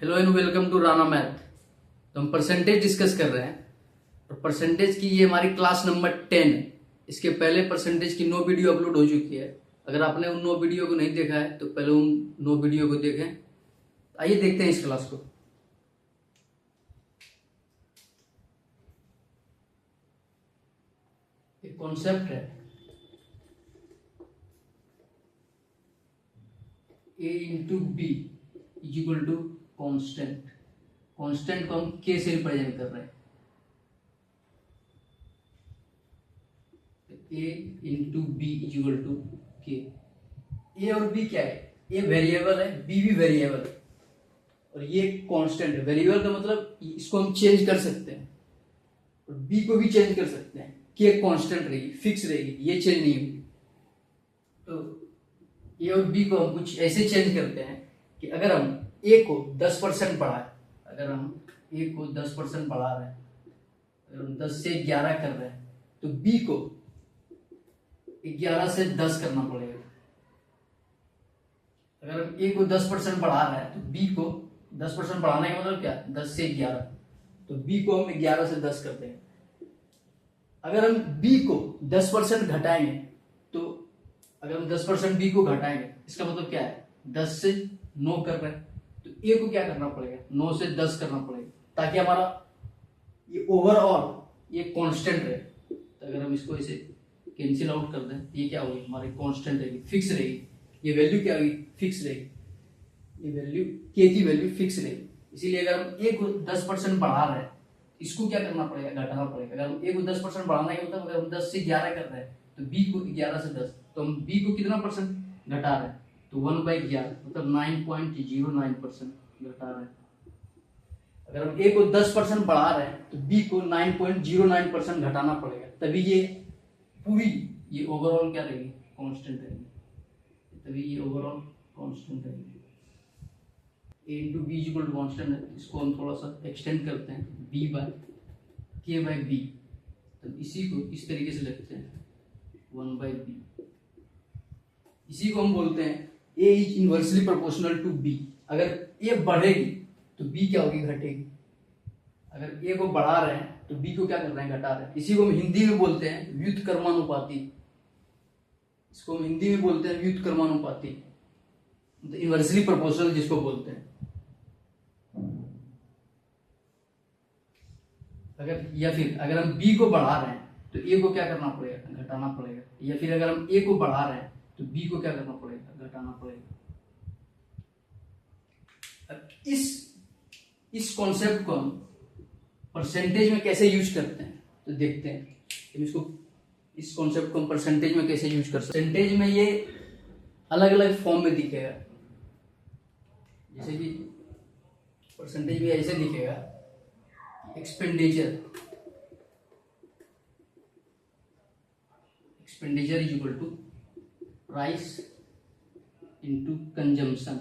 Hello and welcome to Rana math. तो हम percentage discuss कर रहे हैं और परसेंटेज की ये हमारी क्लास नंबर 10 है। इसके पहले परसेंटेज की 9 वीडियो अपलोड हो चुकी है। अगर आपने उन 9 वीडियो को नहीं देखा है तो पहले उन 9 वीडियो को देखें। आइए देखते हैं इस क्लास को। एक कॉन्सेप्ट है a into B is equal to constant. Constant को हम के से रिप्रेजेंट कर रहे हैं। A into B is equal to K. A और बी क्या है? ए वेरिएबल है, बी भी वेरिएबल है और ये कांस्टेंट है। वेरिएबल का मतलब इसको हम चेंज कर सकते हैं और बी को भी चेंज कर सकते हैं। के कांस्टेंट रहेगी, फिक्स रहेगी, ये चेंज नहीं होगी। तो ए और बी को हम कुछ ऐसे चेंज करते हैं कि अगर हम ए को 10% बढ़ाए, अगर हम ए को 10% बढ़ा रहे हैं, अगर हम 10 से 11 कर रहे हैं तो बी को 11 से 10 करना पड़ेगा। अगर हम ए को 10% बढ़ा रहे हैं तो बी को 10% बढ़ाने का मतलब क्या? 10 से 11, तो बी को हम 11 से 10 करते हैं। अगर हम बी को 10% घटाएंगे तो अगर हम 10% बी को घटाएंगे इसका मतलब क्या है? 10 से 9 कर रहे हैं तो ए को क्या करना पड़ेगा? 9 से 10 करना पड़ेगा ताकि हमारा ये ओवरऑल ये कांस्टेंट रहे। तो अगर हम इसको ऐसे कैंसिल आउट कर दें तो ये क्या होगी? हमारी कांस्टेंट रहेगी, फिक्स रहेगी। ये वैल्यू क्या होगी? फिक्स रहेगी। ये वैल्यू के की वैल्यू फिक्स रहेगी। इसीलिए अगर हम ए को 10% बढ़ा रहे हैं इसको क्या करना पड़ेगा? घटाना पड़ेगा। अगर हम ए को 10% बढ़ाना है मतलब अगर हम 10 से 11 कर रहे हैं तो बी को 11 से 10, तो हम बी को कितना परसेंट घटा रहे हैं? तो 1/11 मतलब 9.09% घटा रहे हैं। अगर हम ए को 10% बढ़ा रहे हैं तो बी को 9.09% घटाना पड़ेगा, तभी ये पूरी ये ओवरऑल क्या रहेगी? कांस्टेंट रहेगी। तभी ये ओवरऑल कांस्टेंट रहेगी। A into B is equal to constant है, इसको हम थोड़ा सा एक्सटेंड करते हैं B by K by B. तो इसी को इस तरीके से लिखते हैं 1/b। इसी को हम बोलते हैं A is inversely proportional to B. अगर ए बढ़ेगी तो बी क्या होगी? घटेगी। अगर ए को बढ़ा रहे हैं तो बी को क्या कर रहे हैं? घटा रहे हैं। इसी को हम हिंदी में बोलते हैं व्युत्क्रमानुपाती। इसको हम हिंदी में बोलते हैं व्युत्क्रमानुपाती, तो इनवर्सली प्रोपोर्शनल जिसको बोलते हैं। अगर या फिर अगर हम बी को बढ़ा रहे हैं तो ए को क्या करना पड़ेगा? घटाना पड़ेगा। या फिर अगर हम ए को बढ़ा रहे हैं तो बी को क्या करना पड़ेगा? घटाना पड़ेगा। अब इस कॉन्सेप्ट को हम परसेंटेज में कैसे यूज करते हैं तो देखते हैं। इस कॉन्सेप्ट को हम परसेंटेज में कैसे यूज कर सकते हैं। परसेंटेज में ये अलग अलग फॉर्म में दिखेगा। जैसे कि परसेंटेज में ऐसे दिखेगा, expenditure is equal to price into consumption.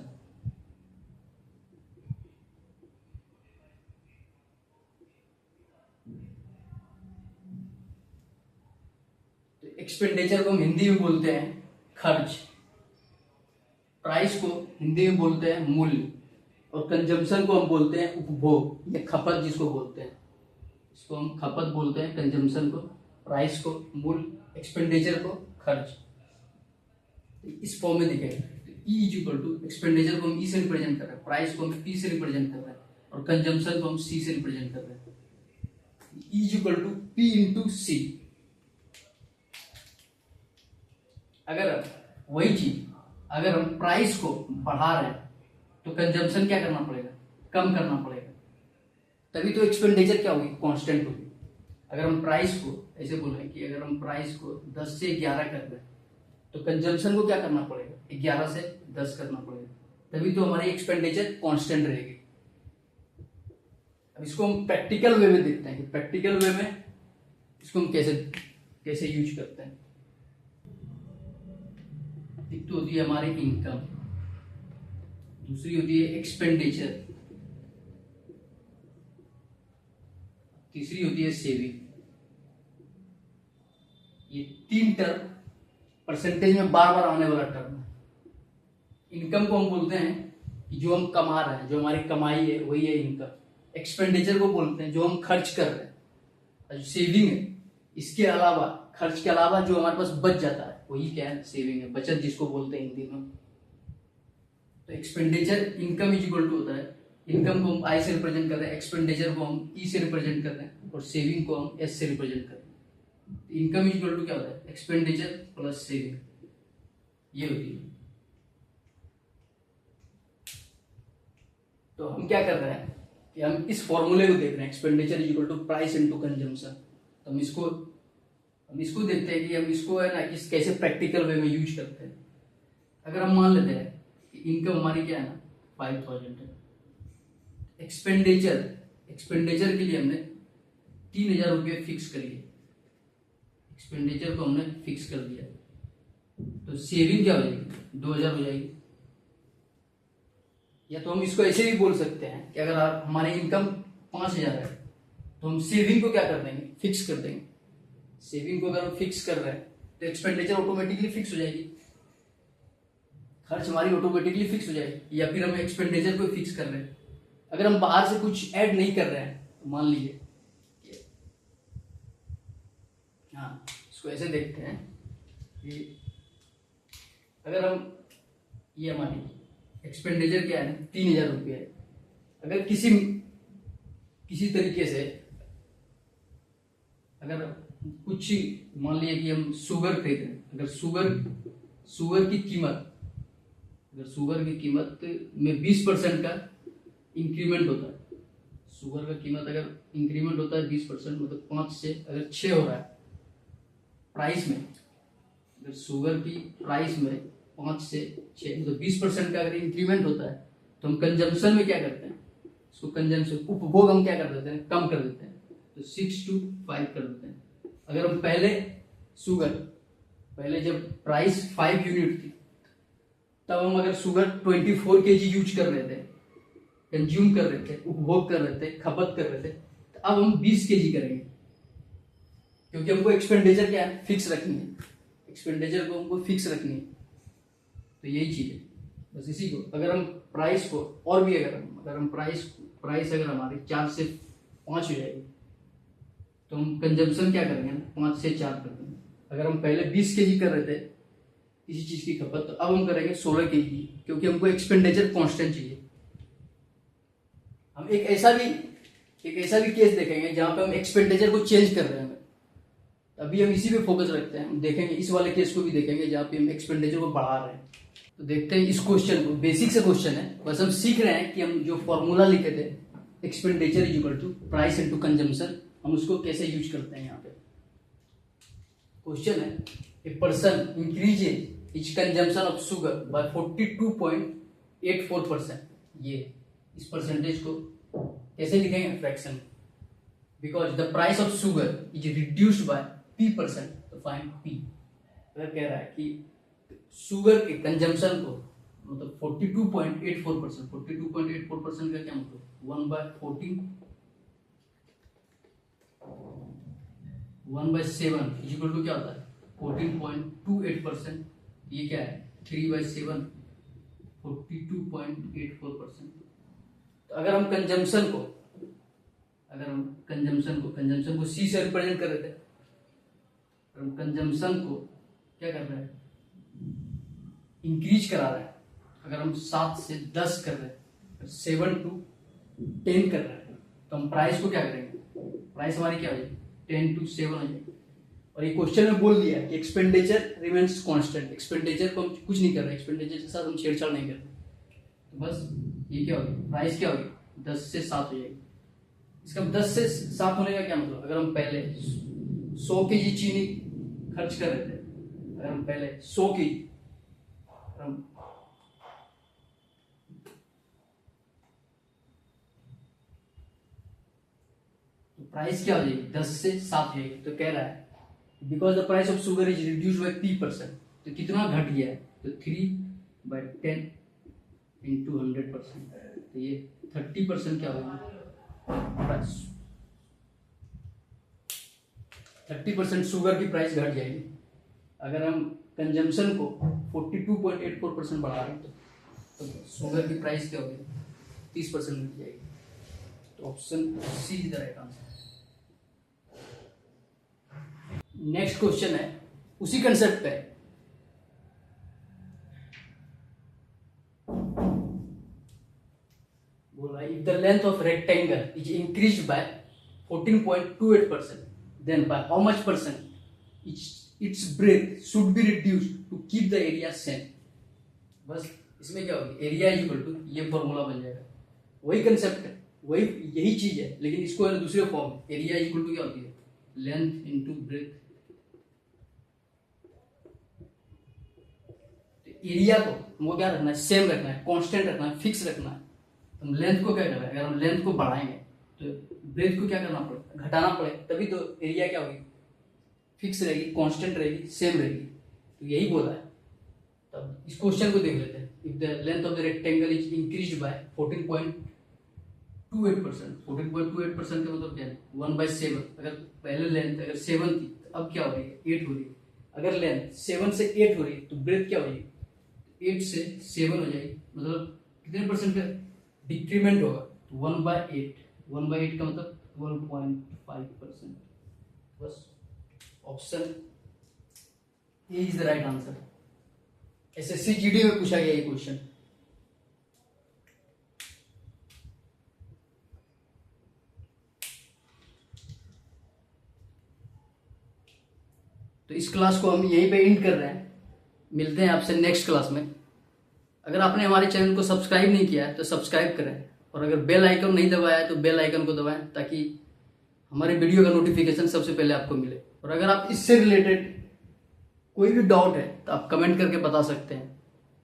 तो एक्सपेंडिचर को हम हिंदी में बोलते हैं खर्च, प्राइस को हिंदी में बोलते हैं मूल्य और कंजम्पशन को हम बोलते हैं उपभोग या खपत जिसको बोलते हैं। इसको हम खपत बोलते हैं, कंजम्पशन को, प्राइस को मूल्य, एक्सपेंडिचर को खर्च। इस फॉर्म में दिखेगा। E is equal to expenditure को हम ई से रिप्रेजेंट कर रहे हैं, प्राइस को हम पी से रिप्रेजेंट कर रहे हैं और कंजम्पशन को हम सी से रिप्रेजेंट कर रहे हैं। E is equal to P into C. अगर वही चीज अगर हम प्राइस को बढ़ा रहे हैं तो कंजम्पशन क्या करना पड़ेगा? कम करना पड़ेगा, तभी तो एक्सपेंडिचर क्या होगी? कांस्टेंट होगी। अगर हम प्राइस को ऐसे बोले कि अगर हम प्राइस को 10 से 11 कर रहे हैं तो कंजम्पशन को क्या करना पड़ेगा? 11 से 10 करना पड़ेगा, तभी तो हमारी एक्सपेंडिचर कांस्टेंट रहेगी। अब इसको हम प्रैक्टिकल वे में देखते हैं कि प्रैक्टिकल वे में इसको हम कैसे यूज करते हैं। एक तो होती है हमारी इनकम, दूसरी होती है एक्सपेंडिचर, तीसरी होती है सेविंग। ये 3 टर्म परसेंटेज में बार बार आने वाला टर्म है। इनकम को हम बोलते हैं कि जो हम कमा रहे हैं, जो हमारी कमाई है वही है इनकम। एक्सपेंडिचर को बोलते हैं जो हम खर्च कर रहे हैं, जो सेविंग है, इसके अलावा, खर्च के अलावा जो हमारे पास बच जाता है वही क्या है, सेविंग है, बचत जिसको बोलते हैं हिंदी में। तो expenditure income is equal to होता है, इनकम को हम आई से रिप्रेजेंट कर रहे हैं, एक्सपेंडिचर को हम ई से रिप्रेजेंट कर रहे हैं और सेविंग को हम एस से रिप्रेजेंट कर रहे हैं। इनकम इज इक्वल टू क्या होता है, एक्सपेंडिचर प्लस सेविंग, ये होती है। तो हम क्या कर रहे हैं कि हम इस फॉर्मूले को देख रहे हैं, expenditure is equal to price into consumption. तो हम इसको देखते हैं कि हम इसको है ना किस कैसे प्रैक्टिकल वे में यूज करते हैं। अगर हम मान लेते हैं कि इनकम हमारी क्या है ना 5000 है, एक्सपेंडिचर के लिए हमने 3000 रुपये फिक्स कर लिए, एक्सपेंडिचर को हमने फिक्स कर दिया, तो सेविंग क्या हो जाएगी 2000 हो जाएगी। या तो हम इसको ऐसे भी बोल सकते हैं कि अगर हमारी इनकम 5000 है तो हम सेविंग को क्या कर देंगे, फिक्स कर देंगे। सेविंग को अगर हम फिक्स कर रहे हैं तो एक्सपेंडिचर ऑटोमेटिकली फिक्स हो जाएगी, खर्च हमारी ऑटोमेटिकली फिक्स हो जाएगी। या फिर हम एक्सपेंडिचर को फिक्स कर रहे हैं, अगर हम बाहर से कुछ ऐड नहीं कर रहे हैं तो मान लीजिए, हाँ इसको ऐसे देखते हैं कि अगर हम, ये हमारी एक्सपेंडिचर क्या है 3000 रुपये है, अगर किसी तरीके से अगर कुछ मान लिया कि हम शुगर खरीद रहे हैं, अगर शुगर की कीमत में 20% का इंक्रीमेंट होता है, शुगर का कीमत अगर इंक्रीमेंट होता है 20%, मतलब 5 से अगर 6 हो रहा है प्राइस में, अगर शुगर की प्राइस में 5 से 6 मतलब 20% का अगर इंक्रीमेंट होता है तो हम कंजम्पशन में क्या करते हैं, उसको कंजम्पशन उपभोग हम क्या कर देते हैं, कम कर देते हैं, तो 6 to 5 कर देते हैं। अगर हम पहले जब प्राइस 5 यूनिट थी तब हम अगर शुगर 24 kg यूज कर रहे थे, कंज्यूम कर रहे थे, उपभोग कर रहे थे, खपत कर रहे थे, तो अब हम 20 kg करेंगे, क्योंकि हमको एक्सपेंडिचर क्या है, फिक्स रखनी है, एक्सपेंडिचर को हमको फिक्स रखनी है। तो यही चीज है, बस इसी को अगर हम प्राइस को और भी अगर हम प्राइस अगर हमारी 4 से 5 हो जाएगी तो हम कंजम्पशन क्या करेंगे ना 5 से 4 कर देंगे। अगर हम पहले 20 kg कर रहे थे किसी चीज की खपत, तो अब हम करेंगे 16 kg, क्योंकि हमको एक्सपेंडिचर कांस्टेंट चाहिए। हम एक ऐसा भी केस देखेंगे जहां पे हम एक्सपेंडिचर को चेंज कर रहे हैं, अभी हम इसी पे फोकस रखते हैं। हम देखेंगे इस वाले केस को भी देखेंगे जहां पे हम एक्सपेंडिचर को बढ़ा रहे हैं। तो देखते हैं इस क्वेश्चन को, बेसिक से क्वेश्चन है, बस हम सीख रहे हैं कि हम जो फॉर्मूला लिखे थे expenditure is equal to price into consumption, हम उसको कैसे यूज करते हैं। यहाँ पे क्वेश्चन है, a person increases is consumption of sugar bye 42.84%। ये इस परसेंटेज को कैसे लिखेंगे, fraction, because the price of sugar is reduced by P%, तो फाइंड P। अगर कह रहा है कि शुगर के कंजम्पशन को मतलब 42.84%, 42.84% का क्या मतलब 1/7 इज इक्वल टू क्या होता है 14.28%। ये क्या है 3/7, 42.84%। तो अगर हम कंजम्पशन को C से रिप्रेजेंट कर रहे थे, हम कंजम्पशन को क्या कर रहे हैं, इंक्रीज करा रहे हैं। अगर हम 7 से 10 कर रहे हैं, 7 to 10 कर रहे हैं, तो हम प्राइस को क्या करेंगे, प्राइस हमारी क्या हो जाएगी 10 to 7 हो जाएगी। और ये क्वेश्चन में बोल दिया कि एक्सपेंडिचर रिमेन्स कांस्टेंट, एक्सपेंडिचर को हम कुछ नहीं कर रहे, एक्सपेंडिचर के साथ हम छेड़छाड़ नहीं कर रहे, तो बस ये क्या होगी, प्राइस क्या होगी 10 से 7 हो जाएगी। इसका 10 से 7 होने का क्या मतलब, अगर हम पहले 100 kg चीनी खर्च कर रहे थे, अगर हम पहले 100 kg तो प्राइस क्या हो जाएगी 10 से 7 हो जाएगी। तो कह रहा है because the price of sugar is reduced by P%, तो कितना घट गया है, तो 3/10 into 100%, तो ये 30% क्या होगा, 30% शुगर की प्राइस घट जाएगी। अगर हम कंजम्पशन को 42.84% बढ़ा रहे हैं तो शुगर की प्राइस क्या होगी, 30% मिल जाएगी। तो option C is the right answer. Next question है उसी कंसेप्ट पे, बोला if the length of rectangle is increased by 14.28%, then by how much percent its breadth should be reduced to keep the area same. बस इसमें क्या होगी, area is equal to, ये formula बन जाएगा, वही कंसेप्ट है, वही यही चीज है, लेकिन इसको दूसरे फॉर्म में, एरिया इज इक्वल टू क्या होती है, लेंथ इनटू ब्रेथ। एरिया को हमको क्या रखना है, सेम रखना है, कांस्टेंट रखना है, फिक्स रखना है। तो हम लेंथ को क्या करना है, अगर हम लेंथ को बढ़ाएंगे तो ब्रेथ को क्या करना पड़ेगा, घटाना पड़ेगा, तभी तो एरिया क्या होगी, फिक्स रहेगी, कांस्टेंट रहेगी, सेम रहेगी। तो यही बोला है। तब इस क्वेश्चन को देख लेते हैं। If the length of the rectangle is increased by 14.28%, 14.28% का मतलब क्या है, 1/7। अगर पहले लेंथ अगर 7 थी तो अब क्या हो रही है, 8 हो रही है। अगर लेंथ 7 से 8 हो रही है तो ब्रेथ क्या हो जाएगी, 8 से 7 हो जाएगी, मतलब कितने परसेंट का डिक्रीमेंट होगा, तो 1/8। 1/8 का मतलब 12.5%। बस option A is the right answer. SSC GD में पूछा गया ये क्वेश्चन। तो इस क्लास को हम यहीं पे एंड कर रहे हैं, मिलते हैं आपसे नेक्स्ट क्लास में। अगर आपने हमारे चैनल को सब्सक्राइब नहीं किया है तो सब्सक्राइब करें, और अगर बेल आइकन नहीं दबाया है तो बेल आइकन को दबाएं, ताकि हमारे वीडियो का नोटिफिकेशन सबसे पहले आपको मिले। और अगर आप इससे रिलेटेड कोई भी डाउट है तो आप कमेंट करके बता सकते हैं।